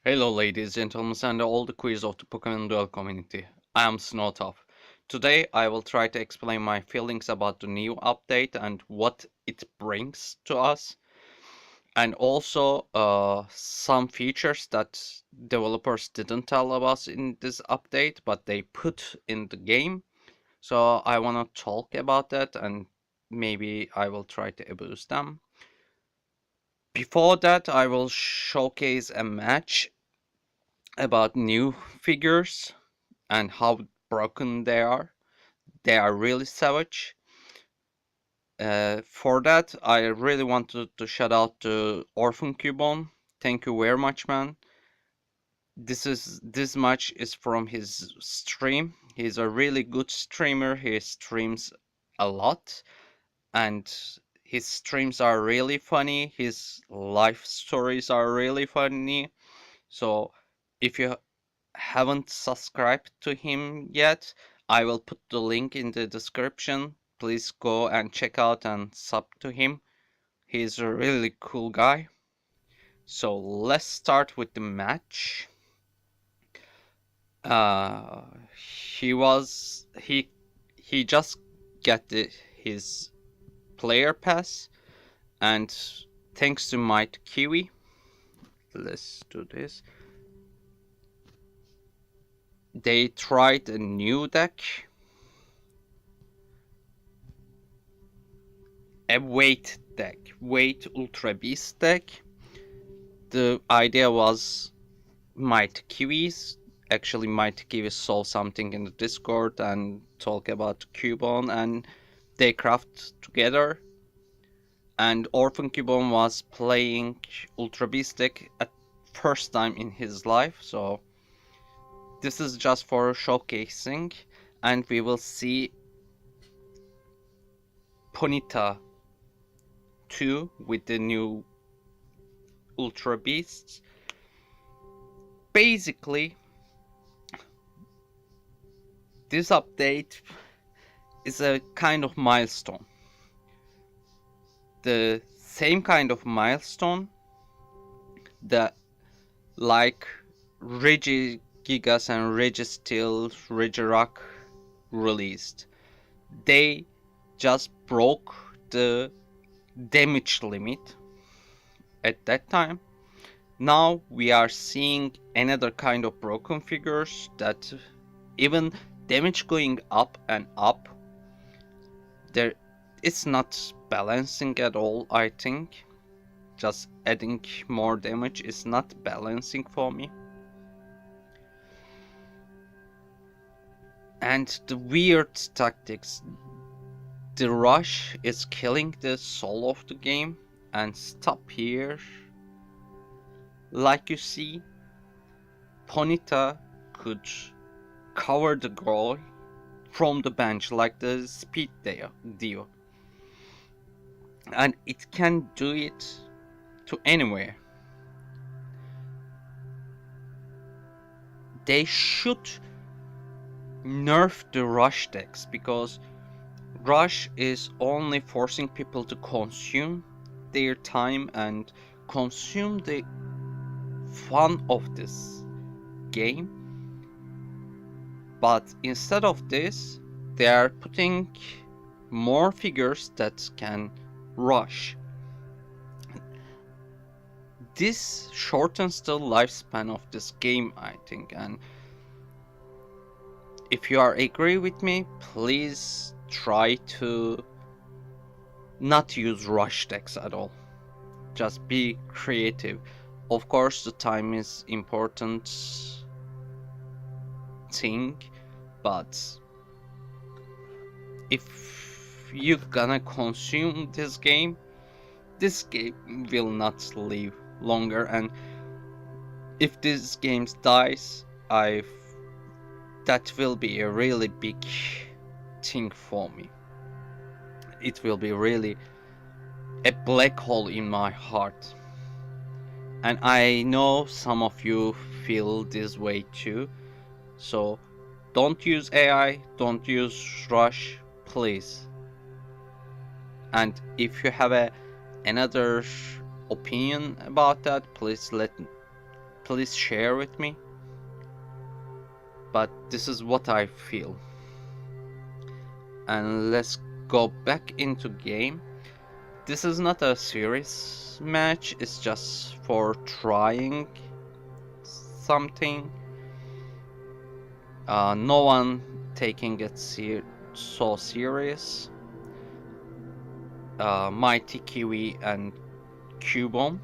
Hello ladies, gentlemen, and all the queers of the Pokemon Duel community. I am Snortuff. Today I will try to explain my feelings about the new update and what it brings to us, and also some features that developers didn't tell us in this update, but they put in the game. So I want to talk about that, and maybe I will try to abuse them. Before that, I will showcase a match about new figures and how broken they are. They are really savage. For that, I really wanted to shout out to Orphan Cvbone. Thank you very much, man. This much is from his stream. He's a really good streamer. He streams a lot, and his streams are really funny. His life stories are really funny. So if you haven't subscribed to him yet, I will put the link in the description. Please go and check out and sub to him. He's a really cool guy. So let's start with the match. Uh, he just got his player pass, and thanks to Might Kiwi, let's do this. They tried a new deck, a weight deck, weight Ultra Beast deck. The idea was Might Kiwis. Actually, Might Kiwis saw something in the Discord and talk about Cvbone, and they craft together. And Orphan Cvbone was playing Ultra Beast deck at first time in his life, so this is just for showcasing, and we will see Ponyta 2 with the new Ultra Beasts. Basically, this update is a kind of milestone. The same kind of milestone that like Regigigas and Registeel, Regirock released. They just broke the damage limit at that time. Now we are seeing another kind of broken figures that even damage going up and up, there it's not balancing at all. I think just adding more damage is not balancing for me. And the weird tactics, the rush is killing the soul of the game. And stop here. Like you see, Ponyta could cover the goal from the bench like the speed Dio. And it can do it to anywhere. They should nerf the rush decks, because rush is only forcing people to consume their time and consume the fun of this game. But instead of this, they are putting more figures that can rush. This shortens the lifespan of this game, I think, and if you are agree with me, please try to not use rush decks at all. Just be creative. Of course, the time is important thing, but if you're gonna consume this game will not live longer, and if this game dies, that will be a really big thing for me. It will be really a black hole in my heart. And I know some of you feel this way too. So don't use AI, don't use rush, please. And if you have another opinion about that, please please share with me. But this is what I feel. And let's go back into game. This is not a serious match, it's just for trying something. No one taking it so serious. Mighty Kiwi and Cvbone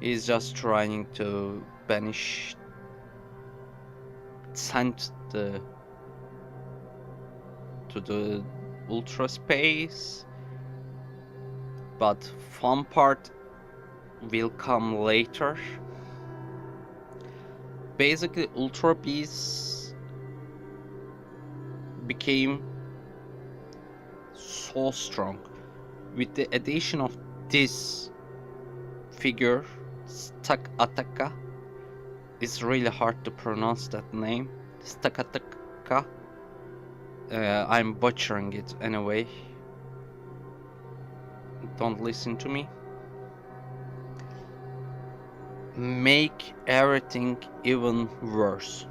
is just trying to banish, send to the ultra space, but fun part will come later. Basically, ultra beasts became so strong with the addition of this figure, Stakataka. It's really hard to pronounce that name, Stakataka. I'm butchering it anyway. Don't listen to me. Make everything even worse.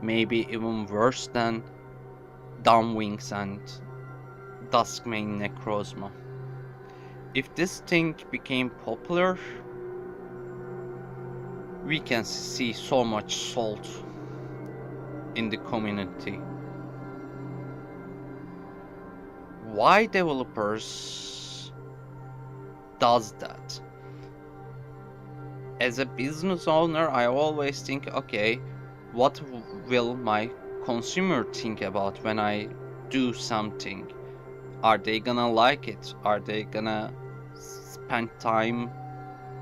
Maybe even worse than Downwings and Duskmane Necrozma. If this thing became popular, we can see so much salt in the community. Why developers does that? As a business owner, I always think, okay, what will my consumer think about when I do something? Are they gonna like it? Are they gonna spend time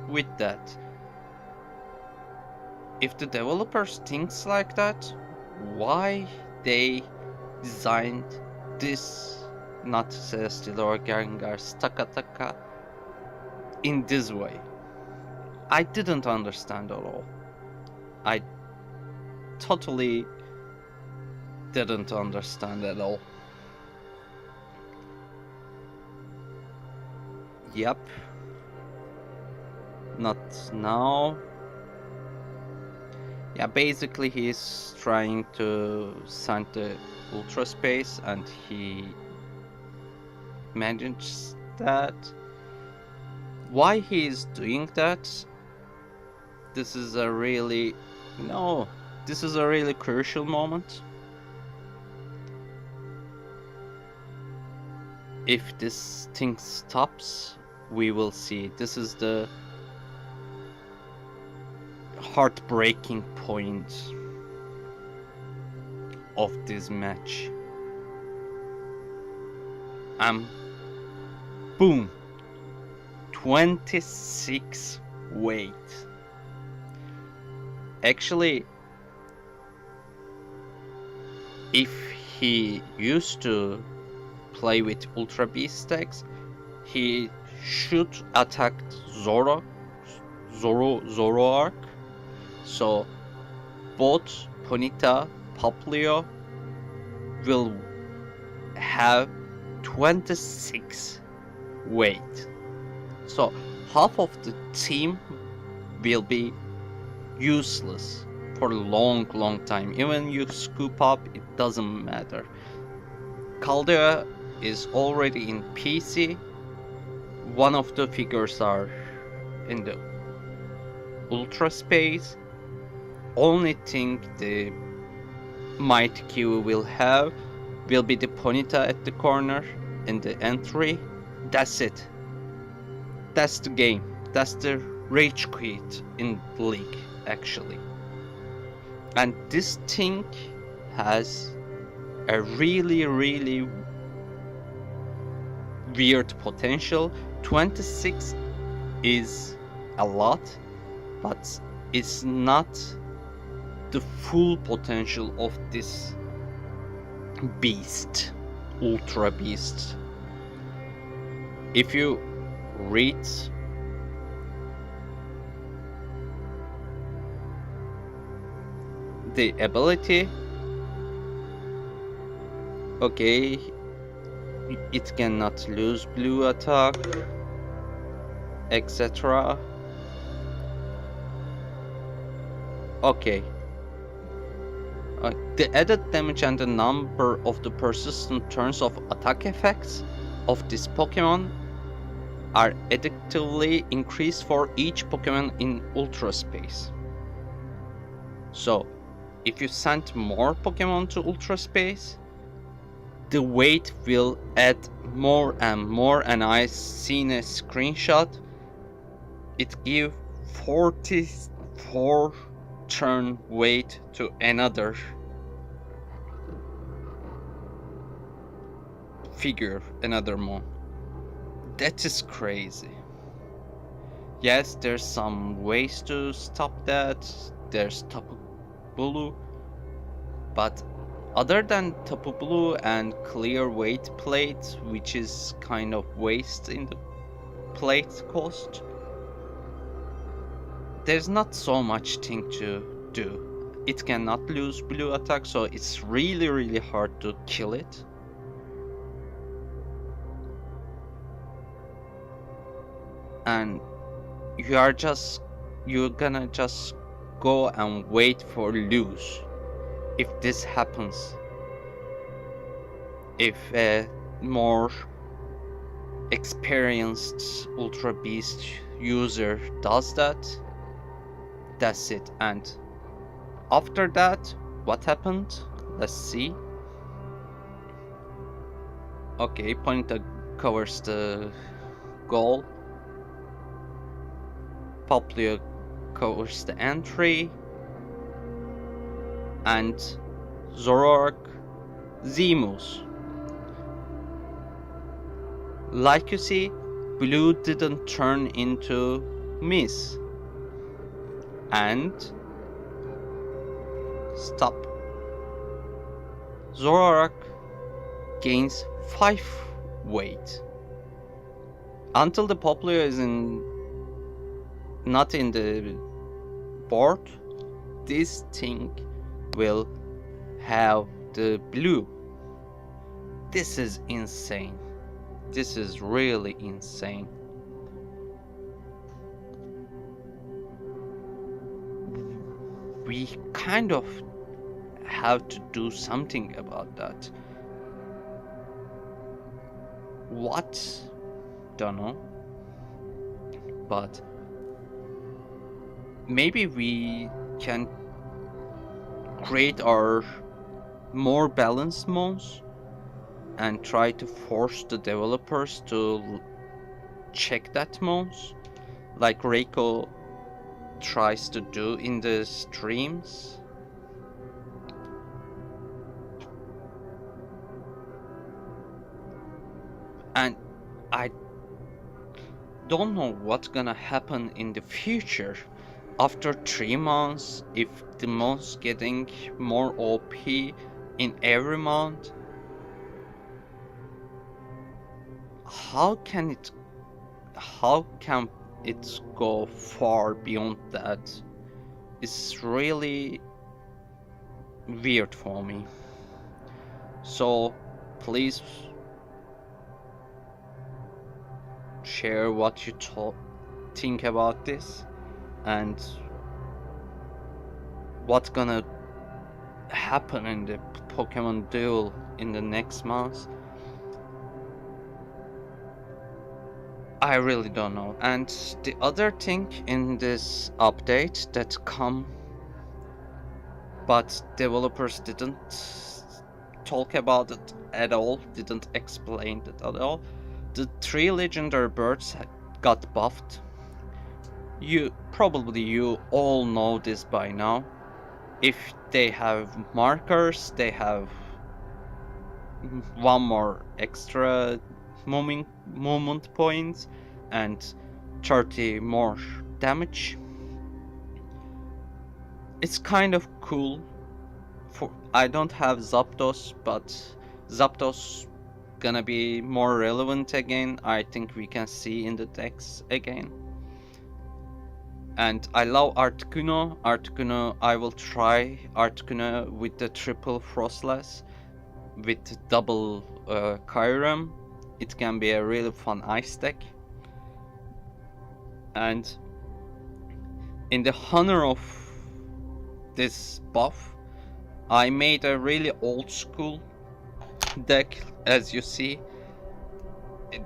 with that? If the developers thinks like that, why they designed this, not Celestial or Gengar, Stakataka in this way? I didn't understand at all. I totally didn't understand at all. Yep. Not now. Yeah, basically he's trying to send the ultra space and he manages that. Why he is doing that? This is a really crucial moment. If this thing stops, we will see. This is the heartbreaking point of this match. Boom, 26 weight. Actually, if he used to play with Ultra Beast stacks, he should attack Zoroark. So both Ponyta, Popplio will have 26 weight. So half of the team will be useless for a long time. Even you scoop up, it doesn't matter. Caldera is already in PC. One of the figures are in the ultra space. Only thing the Mighty Kiwi will have will be the Ponyta at the corner in the entry. That's it. That's the game. That's the rage quit in the league, actually. And this thing has a really weird potential. 26 is a lot, but it's not the full potential of this beast, ultra beast. If you read the ability, okay, it cannot lose blue attack, etc. Okay. The added damage and the number of the persistent turns of attack effects of this Pokemon are additively increased for each Pokemon in Ultra Space. So, if you send more Pokemon to Ultra Space, the weight will add more and more, and I seen a screenshot. It give 44 turn weight to another figure, another mon. That is crazy. Yes, there's some ways to stop that. There's Tapu Bulu, but other than Tapu Bulu and clear weight plate, which is kind of waste in the plate cost, there's not so much thing to do. It cannot lose blue attack, so it's really hard to kill it. And you're gonna just go and wait for lose. If this happens, if a more experienced Ultra Beast user does that, that's it. And after that, what happened? Let's see. Okay, Ponyta covers the goal. Popplio covers the entry. And Zoroark Z-moves. Like you see, blue didn't turn into miss. And stop. Zoroark gains 5 weight. Until the Popplio is not in the board, this thing will have the blue. This is insane. This is really insane. We kind of have to do something about that. What? Don't know. But maybe we can create our more balanced modes and try to force the developers to check that modes, like Reiko tries to do in the streams. And I don't know what's gonna happen in the future. After 3 months, if the month's getting more OP in every month, how can it go far beyond that? It's really weird for me. So please share what you think about this and what's gonna happen in the Pokemon Duel in the next month. I really don't know. And the other thing in this update that come, but developers didn't talk about it at all, didn't explain it at all, the 3 legendary birds got buffed. You all know this by now. If they have markers, they have 1 more extra movement points and 30 more damage. It's kind of cool. I don't have Zapdos, but Zapdos gonna be more relevant again. I think we can see in the decks again. And I love Articuno. I will try Articuno with the triple Frostless with double Kyurem. It can be a really fun ice deck. And in the honor of this buff, I made a really old school deck. As you see,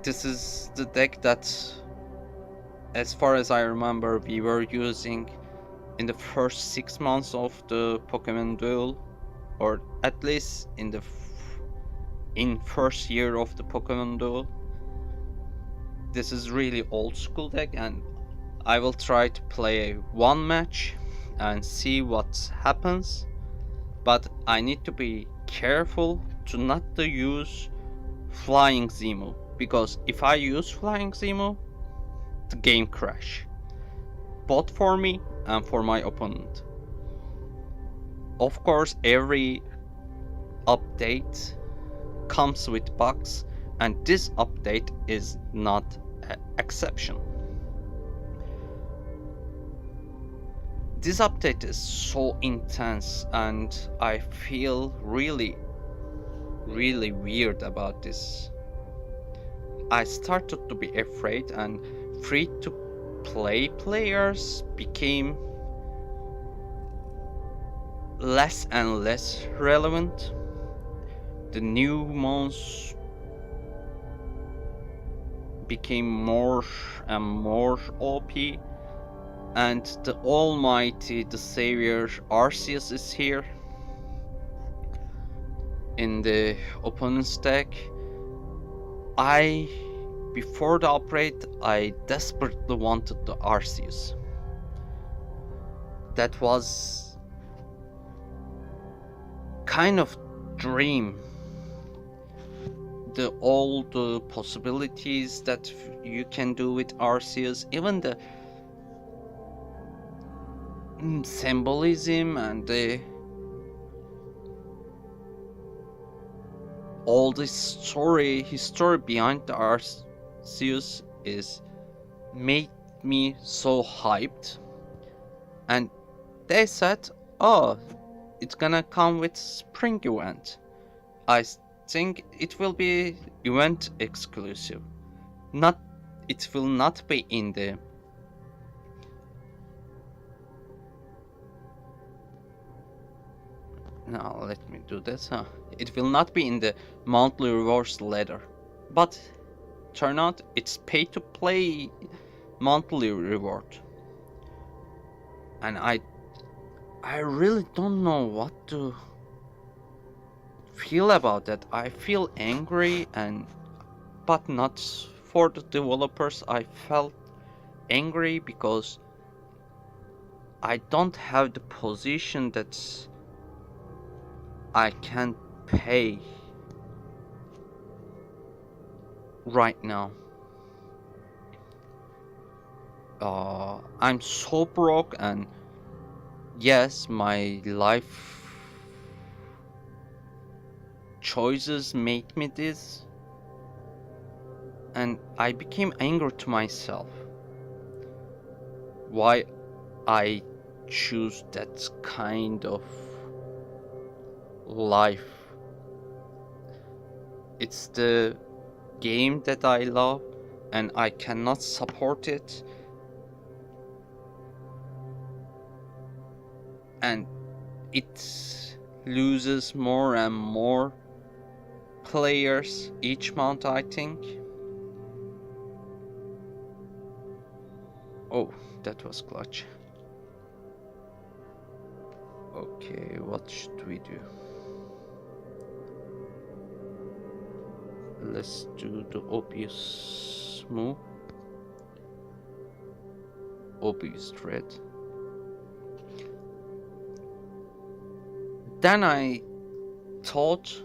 this is the deck that, as far as I remember, we were using in the first 6 months of the Pokemon Duel, or at least in the in first year of the Pokemon Duel. This is really old school deck, and I will try to play one match and see what happens. But I need to be careful to not to use Flying Zemu, because if I use Flying Zemu, the game crash, both for me and for my opponent. Of course, every update comes with bugs, and this update is not an exception. This update is so intense, and I feel really weird about this. I started to be afraid, and free to play players became less and less relevant. The new mons became more and more OP, and the almighty, the savior Arceus is here in the opponent's deck. Before the upgrade, I desperately wanted the Arceus. That was kind of dream. All the possibilities that you can do with Arceus, even the symbolism and all this history behind the Arceus is made me so hyped. And they said, oh, it's gonna come with spring event. I think it will be event exclusive. It will not be in the Now let me do this. It will not be in the monthly rewards ladder, but turn out it's pay to play monthly reward, and I really don't know what to feel about that. I feel angry, but not for the developers. I felt angry because I don't have the position that I can pay right now. I'm so broke, and yes, my life choices make me this, and I became angry to myself. Why I choose that kind of life. It's the game that I love, and I cannot support it, and it loses more and more players each month, I think. Oh, that was clutch. Okay, what should we do? Let's do the obvious move. Obvious threat. Then I thought,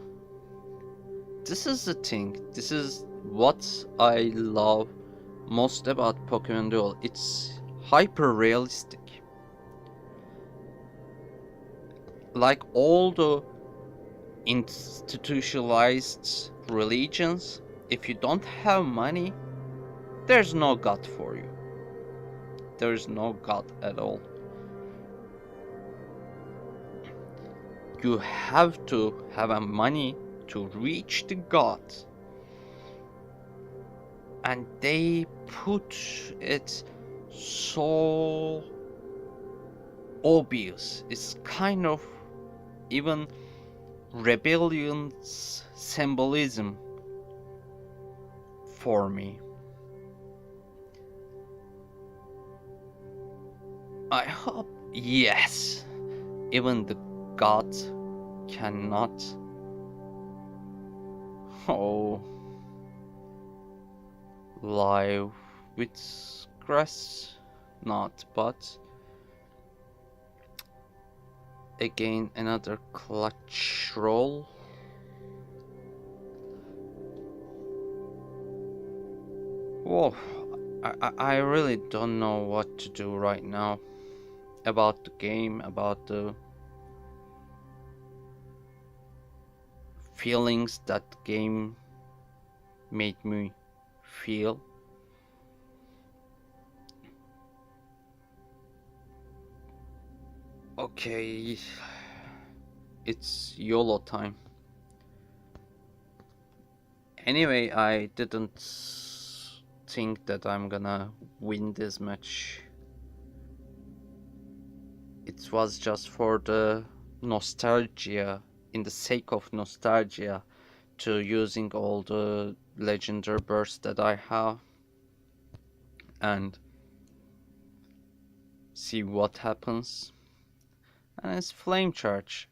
this is the thing. This is what I love most about Pokemon Duel. It's hyper realistic. Like all the institutionalized religions, if you don't have money, there's no God for you. There's no God at all. You have to have a money to reach the God. And they put it so obvious. It's kind of even rebellion's symbolism for me. I hope, yes, even the gods cannot. Oh, live with grass, not, but again another clutch roll. Whoa, I really don't know what to do right now about the game, about the feelings that game made me feel. Okay, it's YOLO time. Anyway, I didn't think that I'm gonna win this match. It was just for the nostalgia, in the sake of nostalgia, to using all the legendary bursts that I have and see what happens. And it's flame charge.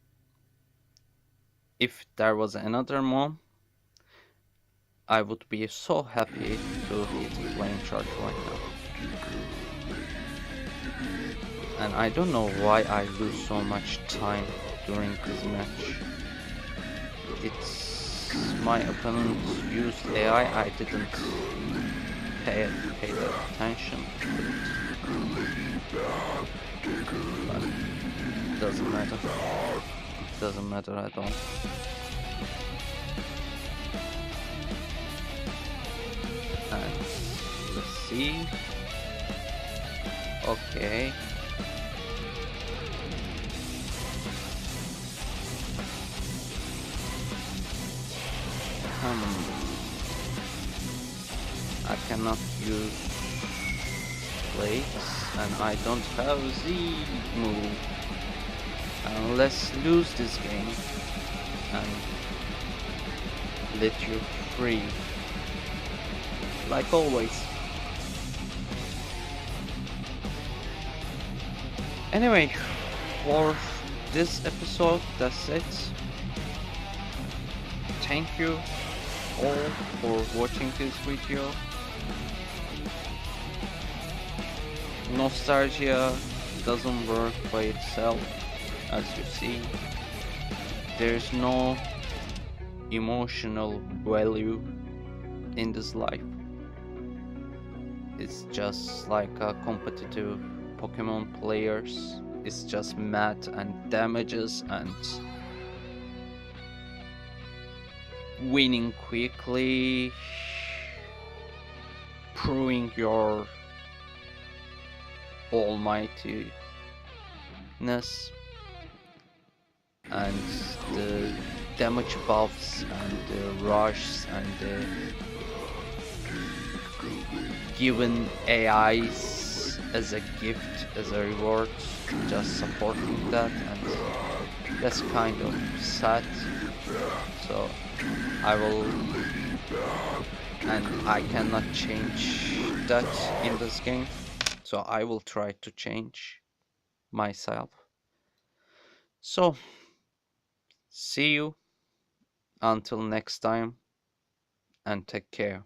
If there was another mom, I would be so happy to hit flame charge right now. And I don't know why I lose so much time during this match. It's my opponent used AI, I didn't pay that attention to it. But it doesn't matter. It doesn't matter at all. And let's see. Okay. I cannot use plates and I don't have Z move. And let's lose this game and let you free. Like always. Anyway, for this episode, that's it. Thank you all for watching this video. Nostalgia doesn't work by itself, as you see. There's no emotional value in this life. It's just like a competitive Pokemon players. It's just mad and damages and winning quickly, proving your almightiness, and the damage buffs and the rushes and the given AIs as a gift, as a reward, just supporting that, and that's kind of sad. So I will, and I cannot change that in this game, so I will try to change myself. So see you until next time and take care.